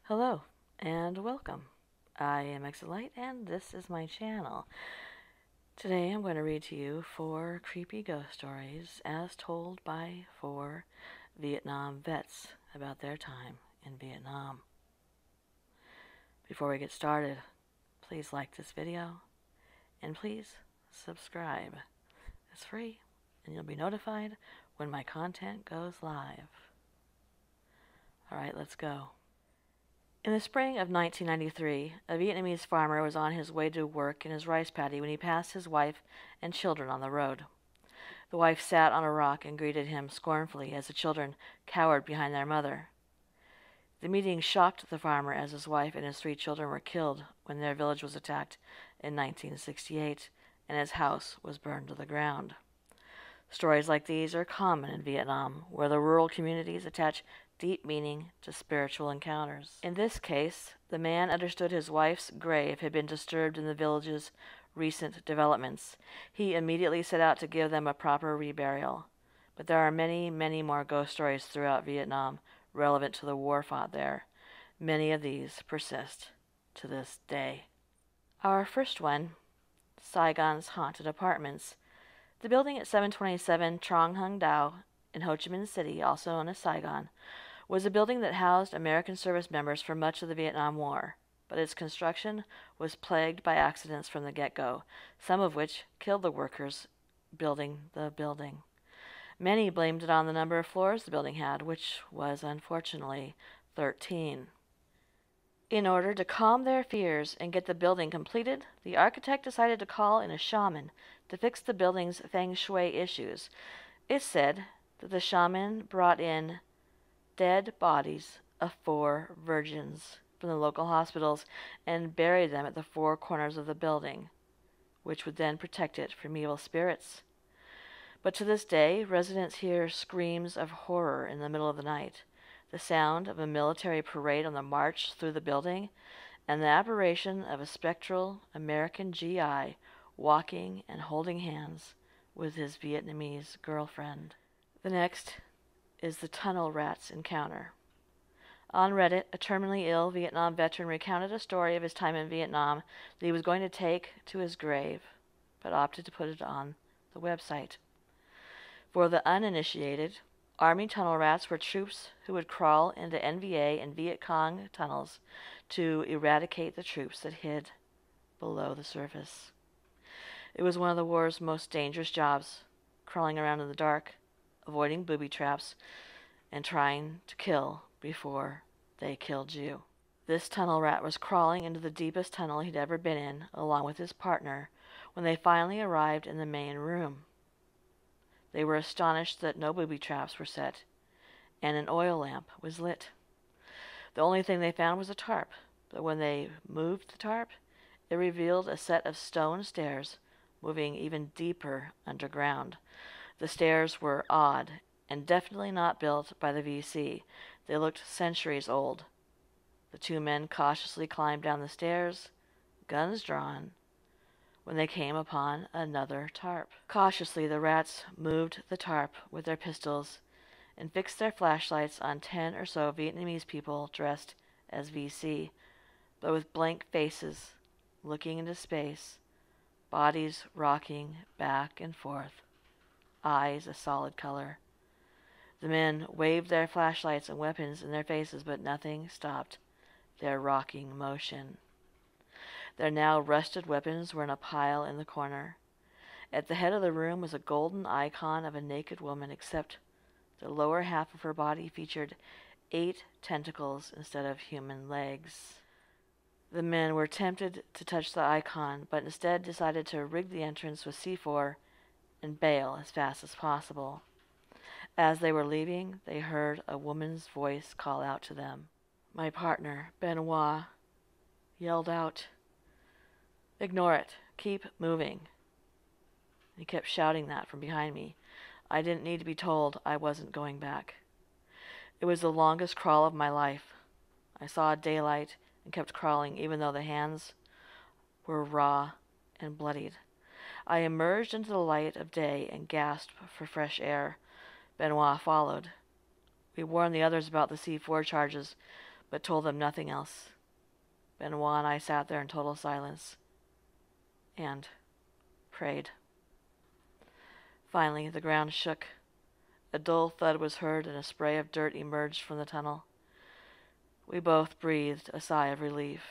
Hello and welcome. I am Exolite and this is my channel. Today I'm going to read to you 4 creepy ghost stories as told by 4 Vietnam vets about their time in Vietnam. Before we get started, please like this video and please subscribe. It's free and you'll be notified when my content goes live. Alright, let's go. In the spring of 1993, a Vietnamese farmer was on his way to work in his rice paddy when he passed his wife and children on the road. The wife sat on a rock and greeted him scornfully as the children cowered behind their mother. The meeting shocked the farmer as his wife and his 3 children were killed when their village was attacked in 1968 and his house was burned to the ground. Stories like these are common in Vietnam, where the rural communities attach deep meaning to spiritual encounters. In this case, the man understood his wife's grave had been disturbed in the village's recent developments. He immediately set out to give them a proper reburial. But there are many, many more ghost stories throughout Vietnam relevant to the war fought there. Many of these persist to this day. Our first one, Saigons Haunted Apartments. The building at 727 Trong Hung Dao in Ho Chi Minh City, also known as Saigon, was a building that housed American service members for much of the Vietnam War, but its construction was plagued by accidents from the get-go, some of which killed the workers building the building. Many blamed it on the number of floors the building had, which was unfortunately 13. In order to calm their fears and get the building completed, the architect decided to call in a shaman to fix the building's feng shui issues. It's said that the shaman brought in dead bodies of 4 virgins from the local hospitals and buried them at the 4 corners of the building, which would then protect it from evil spirits. But to this day, residents hear screams of horror in the middle of the night, the sound of a military parade on the march through the building, and the apparition of a spectral American GI walking and holding hands with his Vietnamese girlfriend. The next is the tunnel rats encounter. On Reddit, a terminally ill Vietnam veteran recounted a story of his time in Vietnam that he was going to take to his grave, but opted to put it on the website. For the uninitiated, Army tunnel rats were troops who would crawl into NVA and Viet Cong tunnels to eradicate the troops that hid below the surface. It was one of the war's most dangerous jobs, crawling around in the dark, avoiding booby traps, and trying to kill before they killed you. This tunnel rat was crawling into the deepest tunnel he'd ever been in, along with his partner, when they finally arrived in the main room. They were astonished that no booby traps were set, and an oil lamp was lit. The only thing they found was a tarp, but when they moved the tarp, it revealed a set of stone stairs moving even deeper underground. The stairs were odd and definitely not built by the VC. They looked centuries old. The 2 men cautiously climbed down the stairs, guns drawn, when they came upon another tarp. Cautiously, the rats moved the tarp with their pistols and fixed their flashlights on 10 or so Vietnamese people dressed as VC, but with blank faces, looking into space, bodies rocking back and forth, eyes a solid color. The men waved their flashlights and weapons in their faces, but nothing stopped their rocking motion. Their now rusted weapons were in a pile in the corner. At the head of the room was a golden icon of a naked woman, except the lower half of her body featured 8 tentacles instead of human legs. The men were tempted to touch the icon, but instead decided to rig the entrance with C4 and bail as fast as possible. As they were leaving, they heard a woman's voice call out to them. My partner, Benoit, yelled out, "Ignore it. Keep moving." He kept shouting that from behind me. I didn't need to be told I wasn't going back. It was the longest crawl of my life. I saw daylight and kept crawling even though the hands were raw and bloodied. I emerged into the light of day and gasped for fresh air. Benoit followed. We warned the others about the C4 charges, but told them nothing else. Benoit and I sat there in total silence and prayed. Finally, the ground shook. A dull thud was heard, and a spray of dirt emerged from the tunnel. We both breathed a sigh of relief.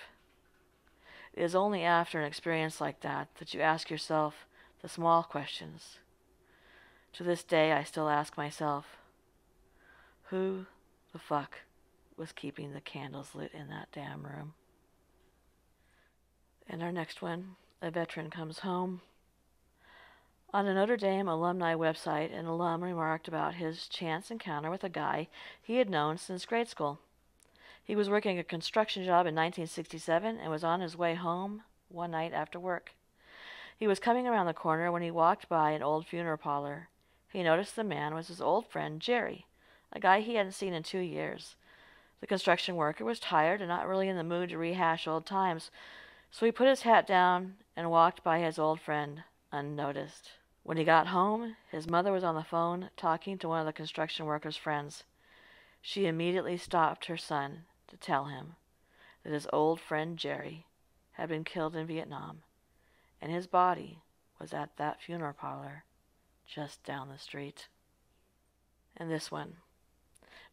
It is only after an experience like that that you ask yourself the small questions. To this day, I still ask myself, who the fuck was keeping the candles lit in that damn room? And our next one, a veteran comes home. On a Notre Dame alumni website, an alum remarked about his chance encounter with a guy he had known since grade school. He was working a construction job in 1967 and was on his way home one night after work. He was coming around the corner when he walked by an old funeral parlor. He noticed the man was his old friend Jerry, a guy he hadn't seen in 2 years. The construction worker was tired and not really in the mood to rehash old times, so he put his hat down and walked by his old friend unnoticed. When he got home, his mother was on the phone talking to one of the construction worker's friends. She immediately stopped her son to tell him that his old friend Jerry had been killed in Vietnam, and his body was at that funeral parlor just down the street. And this one.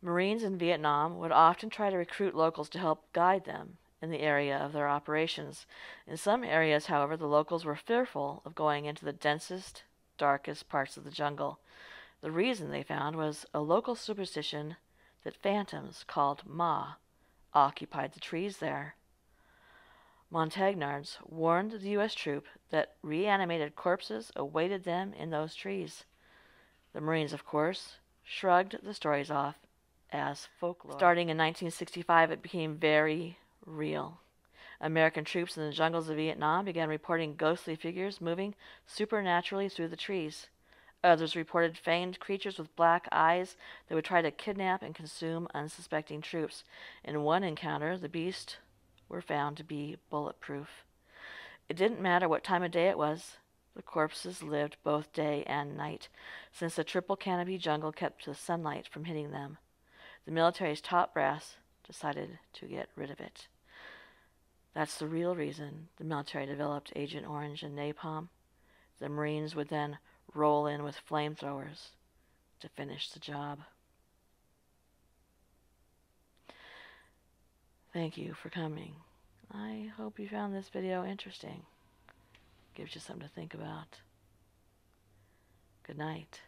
Marines in Vietnam would often try to recruit locals to help guide them in the area of their operations. In some areas, however, the locals were fearful of going into the densest, darkest parts of the jungle. The reason, they found, was a local superstition that phantoms called Ma occupied the trees there. Montagnards warned the U.S. troop that reanimated corpses awaited them in those trees. The Marines, of course, shrugged the stories off as folklore. Starting in 1965, it became very real. American troops in the jungles of Vietnam began reporting ghostly figures moving supernaturally through the trees. Others reported fanged creatures with black eyes that would try to kidnap and consume unsuspecting troops. In one encounter, the beasts were found to be bulletproof. It didn't matter what time of day it was. The corpses lived both day and night, since the triple canopy jungle kept the sunlight from hitting them. The military's top brass decided to get rid of it. That's the real reason the military developed Agent Orange and napalm. The Marines would then roll in with flamethrowers to finish the job. Thank you for coming. I hope you found this video interesting. Gives you something to think about. Good night.